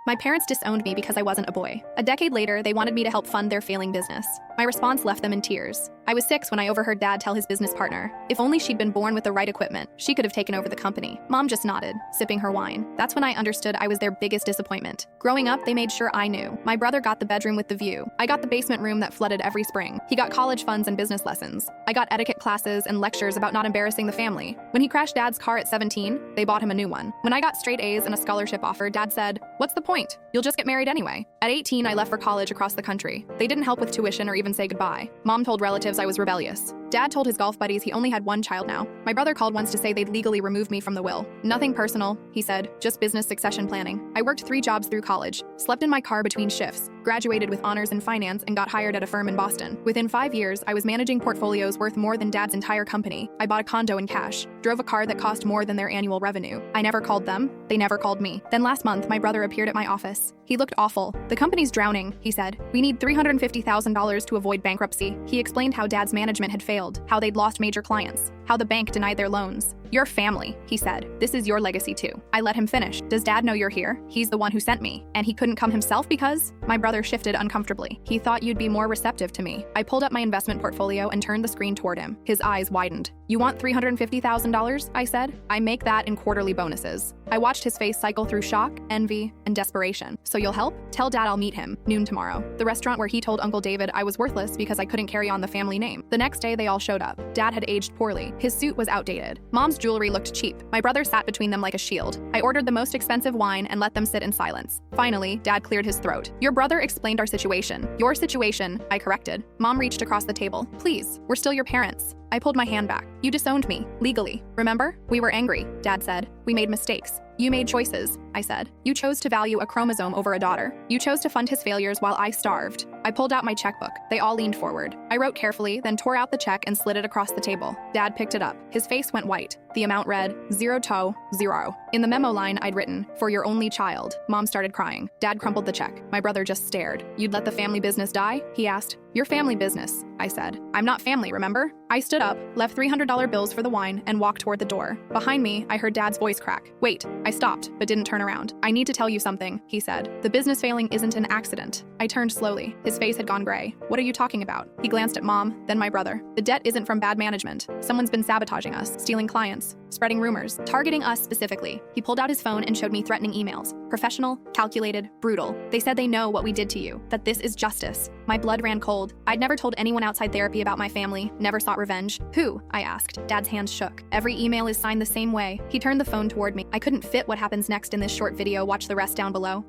My parents disowned me because I wasn't a boy. A decade later, they wanted me to help fund their failing business. My response left them in tears. I was 6 when I overheard Dad tell his business partner, if only she'd been born with the right equipment, she could have taken over the company. Mom just nodded, sipping her wine. That's when I understood I was their biggest disappointment. Growing up, they made sure I knew. My brother got the bedroom with the view. I got the basement room that flooded every spring. He got college funds and business lessons. I got etiquette classes and lectures about not embarrassing the family. When he crashed Dad's car at 17, they bought him a new one. When I got straight A's and a scholarship offer, Dad said, "What's the point? You'll just get married anyway." At 18, I left for college across the country. They didn't help with tuition or even say goodbye. Mom told relatives I was rebellious. Dad told his golf buddies he only had one child now. My brother called once to say they'd legally remove me from the will. "Nothing personal," he said, "just business succession planning." I worked 3 jobs through college, slept in my car between shifts, graduated with honors in finance, and got hired at a firm in Boston. Within 5 years, I was managing portfolios worth more than Dad's entire company. I bought a condo in cash, drove a car that cost more than their annual revenue. I never called them. They never called me. Then last month, my brother appeared at my office. He looked awful. "The company's drowning," he said. "We need $350,000 to avoid bankruptcy." He explained how Dad's management had failed, how they'd lost major clients, how the bank denied their loans. "Your family," he said. "This is your legacy too." I let him finish. "Does Dad know you're here? He's the one who sent me. And he couldn't come himself because?" My brother shifted uncomfortably. "He thought you'd be more receptive to me." I pulled up my investment portfolio and turned the screen toward him. His eyes widened. "You want $350,000? I said. "I make that in quarterly bonuses." I watched his face cycle through shock, envy, and desperation. "So you'll help? Tell Dad I'll meet him, noon tomorrow." The restaurant where he told Uncle David I was worthless because I couldn't carry on the family name. The next day, they all showed up. Dad had aged poorly. His suit was outdated. Mom's jewelry looked cheap. My brother sat between them like a shield. I ordered the most expensive wine and let them sit in silence. Finally, Dad cleared his throat. "Your brother explained our situation." "Your situation," I corrected. Mom reached across the table. "Please, we're still your parents." I pulled my hand back. "You disowned me, legally. Remember? We were angry," Dad said. "We made mistakes. You made choices," I said. "You chose to value a chromosome over a daughter. You chose to fund his failures while I starved." I pulled out my checkbook. They all leaned forward. I wrote carefully, then tore out the check and slid it across the table. Dad picked it up. His face went white. The amount read, 0-0. In the memo line, I'd written, "For your only child." Mom started crying. Dad crumpled the check. My brother just stared. "You'd let the family business die?" he asked. "Your family business," I said. "I'm not family, remember?" I stood up, left $300 bills for the wine, and walked toward the door. Behind me, I heard Dad's voice crack. "Wait." I stopped, but didn't turn around. "I need to tell you something," he said. "The business failing isn't an accident." I turned slowly. His face had gone gray. "What are you talking about?" He glanced at Mom, then my brother. "The debt isn't from bad management. Someone's been sabotaging us, stealing clients, spreading rumors, targeting us specifically." He pulled out his phone and showed me threatening emails. Professional, calculated, brutal. "They said they know what we did to you, that this is justice." My blood ran cold. I'd never told anyone outside therapy about my family, never sought revenge. "Who?" I asked. Dad's hands shook. "Every email is signed the same way." He turned the phone toward me. I couldn't fit what happens next in this short video. Watch the rest down below.